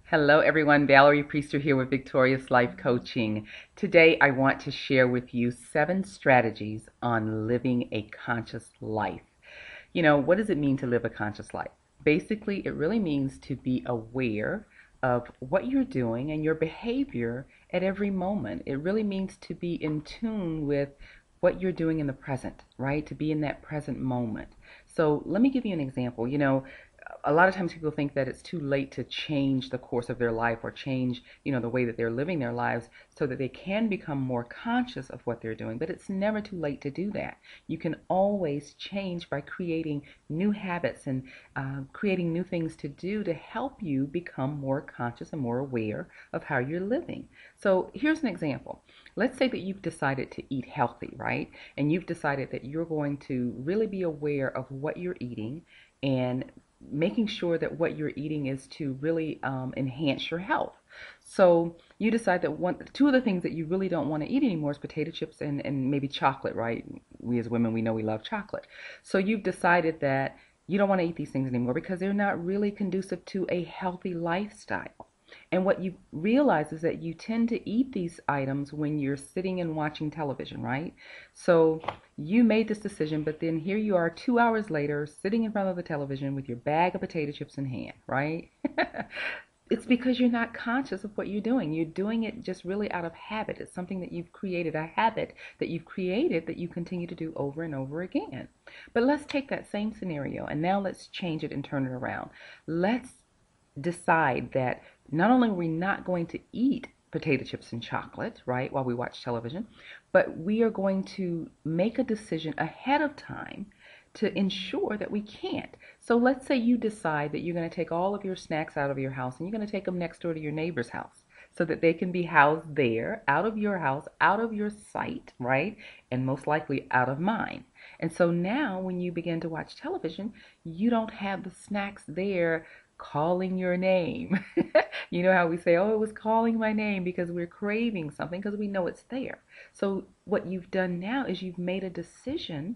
Hello, everyone. Valerie Priester here with Victorious Life Coaching. Today, I want to share with you 7 strategies on living a conscious life. What does it mean to live a conscious life? Basically, it really means to be aware of what you're doing and your behavior at every moment. It really means to be in tune with what you're doing in the present, right? To be in that present moment. So let me give you an example. A lot of times people think that it's too late to change the course of their life or change, the way that they're living their lives so that they can become more conscious of what they're doing. But it's never too late to do that. You can always change by creating new habits and creating new things to do to help you become more conscious and more aware of how you're living. So here's an example. Let's say that you've decided to eat healthy, right? And you've decided that you're going to really be aware of what you're eating and making sure that what you're eating is to really enhance your health. So you decide that two of the things that you really don't want to eat anymore is potato chips and maybe chocolate, right? We as women, we know we love chocolate. So you've decided that you don't want to eat these things anymore because they're not really conducive to a healthy lifestyle. And what you realize is that you tend to eat these items when you're sitting and watching television, right? So you made this decision, but then here you are 2 hours later sitting in front of the television with your bag of potato chips in hand, right? It's because you're not conscious of what you're doing. You're doing it just really out of habit. It's something that you've created, a habit that you've created that you continue to do over and over again. But let's take that same scenario and now let's change it and turn it around. Let's decide that not only are we not going to eat potato chips and chocolate, right, while we watch television, but we are going to make a decision ahead of time to ensure that we can't. So let's say you decide that you're going to take all of your snacks out of your house and you're going to take them next door to your neighbor's house so that they can be housed there, out of your house, out of your sight, right? And most likely out of mine. And so now when you begin to watch television, you don't have the snacks there calling your name. You know how we say, oh, it was calling my name because we're craving something because we know it's there. So what you've done now is you've made a decision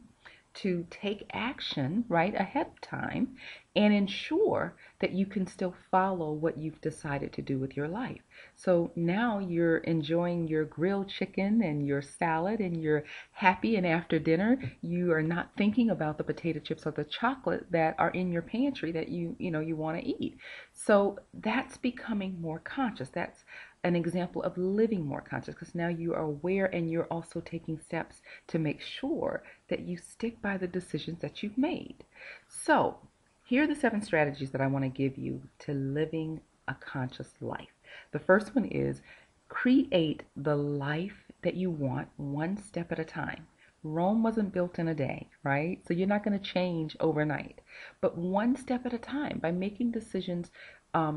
to take action right ahead of time and ensure that you can still follow what you've decided to do with your life. So now you're enjoying your grilled chicken and your salad and you're happy, and after dinner you are not thinking about the potato chips or the chocolate that are in your pantry that you want to eat. So that's becoming more conscious. That's an example of living more conscious because now you are aware and you're also taking steps to make sure that you stick by the decisions that you've made. So here are the 7 strategies that I want to give you to living a conscious life. The first one is create the life that you want one step at a time. Rome wasn't built in a day, right? So you're not going to change overnight, but one step at a time by making decisions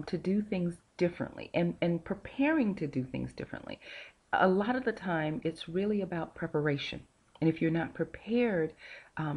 to do things differently and preparing to do things differently. A lot of the time, it's really about preparation. And if you're not prepared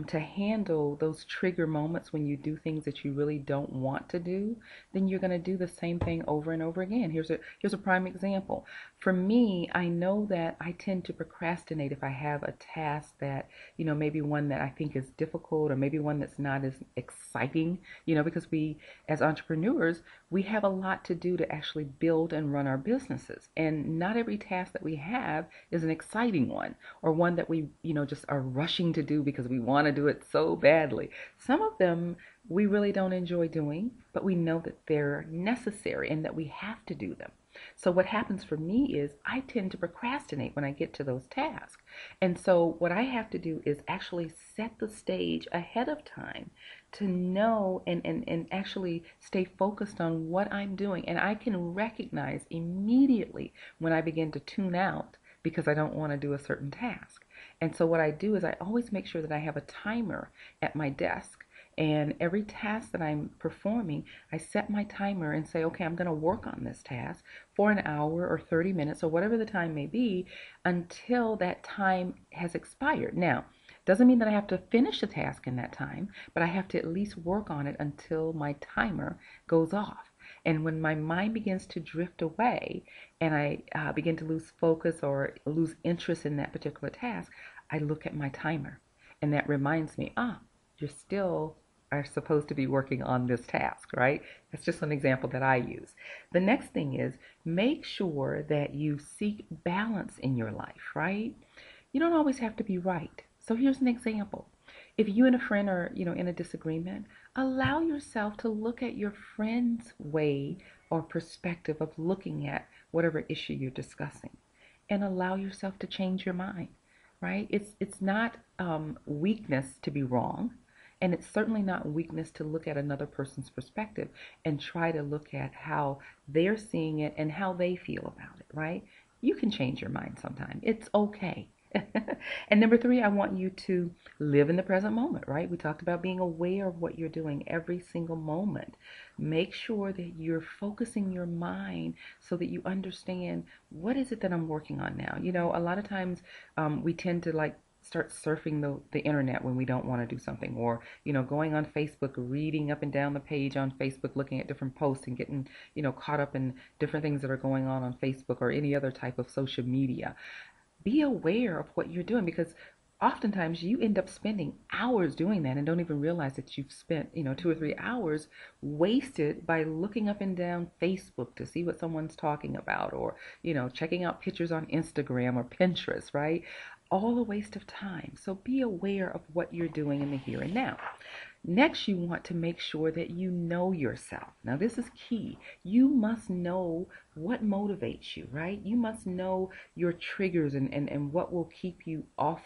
to handle those trigger moments when you do things that you really don't want to do, then you're going to do the same thing over and over again. Here's a prime example. For me, I know that I tend to procrastinate if I have a task that, maybe one that I think is difficult or maybe one that's not as exciting, because we, as entrepreneurs, we have a lot to do to actually build and run our businesses. And not every task that we have is an exciting one or one that we, just are rushing to do because we want to do it so badly. Some of them we really don't enjoy doing, but we know that they're necessary and that we have to do them. So what happens for me is I tend to procrastinate when I get to those tasks. And so what I have to do is actually set the stage ahead of time to know and actually stay focused on what I'm doing. And I can recognize immediately when I begin to tune out because I don't want to do a certain task. And so what I do is I always make sure that I have a timer at my desk. And every task that I'm performing, I set my timer and say, okay, I'm going to work on this task for an hour or 30 minutes or whatever the time may be until that time has expired. Now, doesn't mean that I have to finish the task in that time, but I have to at least work on it until my timer goes off. And when my mind begins to drift away and I begin to lose focus or lose interest in that particular task, I look at my timer. And that reminds me, you're still are supposed to be working on this task, right? That's just an example that I use. The next thing is make sure that you seek balance in your life, right? You don't always have to be right. So here's an example. If you and a friend are, in a disagreement, allow yourself to look at your friend's way or perspective of looking at whatever issue you're discussing, and allow yourself to change your mind, right? It's not weakness to be wrong, and it's certainly not weakness to look at another person's perspective and try to look at how they're seeing it and how they feel about it, right? You can change your mind sometime. It's okay. And number three, I want you to live in the present moment, right? We talked about being aware of what you're doing every single moment. Make sure that you're focusing your mind so that you understand, what is it that I'm working on now? A lot of times we tend to start surfing the internet when we don't want to do something, or going on Facebook, reading up and down the page on Facebook, looking at different posts and getting caught up in different things that are going on Facebook or any other type of social media. Be aware of what you're doing, because oftentimes you end up spending hours doing that and don't even realize that you've spent 2 or 3 hours wasted by looking up and down Facebook to see what someone's talking about, or checking out pictures on Instagram or Pinterest, right? All a waste of time. So be aware of what you're doing in the here and now. Next, you want to make sure that you know yourself. Now, this is key. You must know what motivates you, right? You must know your triggers and what will keep you off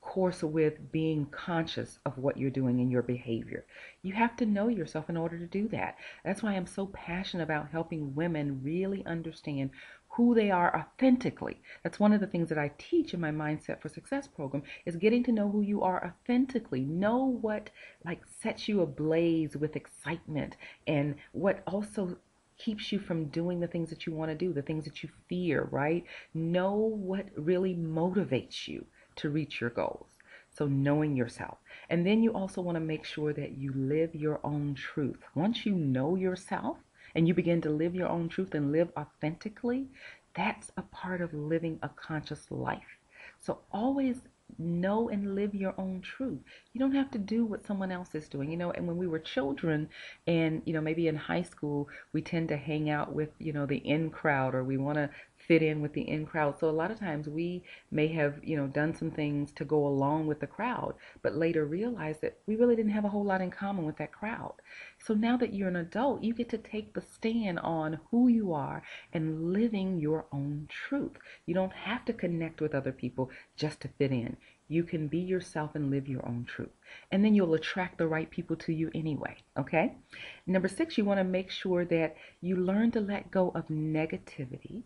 course with being conscious of what you're doing in your behavior. You have to know yourself in order to do that. That's why I'm so passionate about helping women really understand who they are authentically. That's one of the things that I teach in my Mindset for Success program, is getting to know who you are authentically. Know what sets you ablaze with excitement, and what also keeps you from doing the things that you want to do, the things that you fear, right? Know what really motivates you to reach your goals. So knowing yourself. And then you also want to make sure that you live your own truth. Once you know yourself and you begin to live your own truth and live authentically, that's a part of living a conscious life. So always know and live your own truth. You don't have to do what someone else is doing. And when we were children and, maybe in high school, we tend to hang out with, the in crowd, or we want to fit in with the in crowd. So a lot of times we may have, done some things to go along with the crowd, but later realize that we really didn't have a whole lot in common with that crowd. So now that you're an adult, you get to take the stand on who you are and living your own truth. You don't have to connect with other people just to fit in. You can be yourself and live your own truth. And then you'll attract the right people to you anyway, okay? Number 6, you want to make sure that you learn to let go of negativity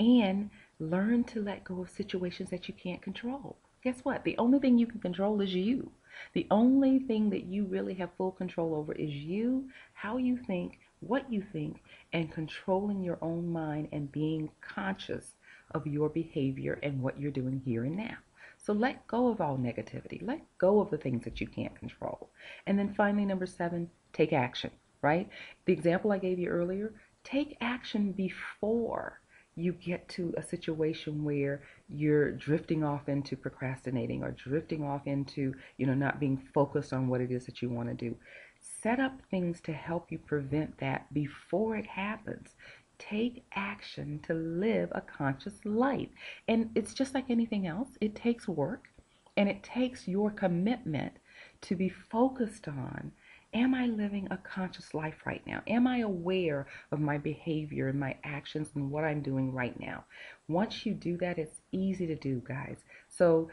and learn to let go of situations that you can't control. Guess what? The only thing you can control is you. The only thing that you really have full control over is you, how you think, what you think, and controlling your own mind and being conscious of your behavior and what you're doing here and now. So let go of all negativity. Let go of the things that you can't control. And then finally, number 7, take action, right? The example I gave you earlier, take action before you get to a situation where you're drifting off into procrastinating, or drifting off into, not being focused on what it is that you want to do. Set up things to help you prevent that before it happens. Take action to live a conscious life. And it's just like anything else. It takes work, and it takes your commitment to be focused on, am I living a conscious life right now? Am I aware of my behavior and my actions and what I'm doing right now? Once you do that, it's easy to do, guys. So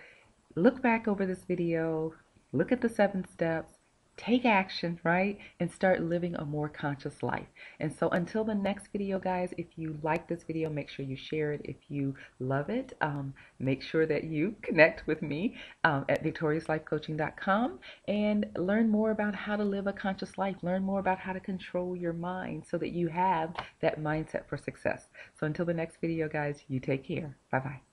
look back over this video, look at the 7 steps, take action, right? And start living a more conscious life. And so until the next video, guys, if you like this video, make sure you share it. If you love it, make sure that you connect with me at victoriouslifecoaching.com and learn more about how to live a conscious life. Learn more about how to control your mind so that you have that mindset for success. So until the next video, guys, you take care. Bye-bye.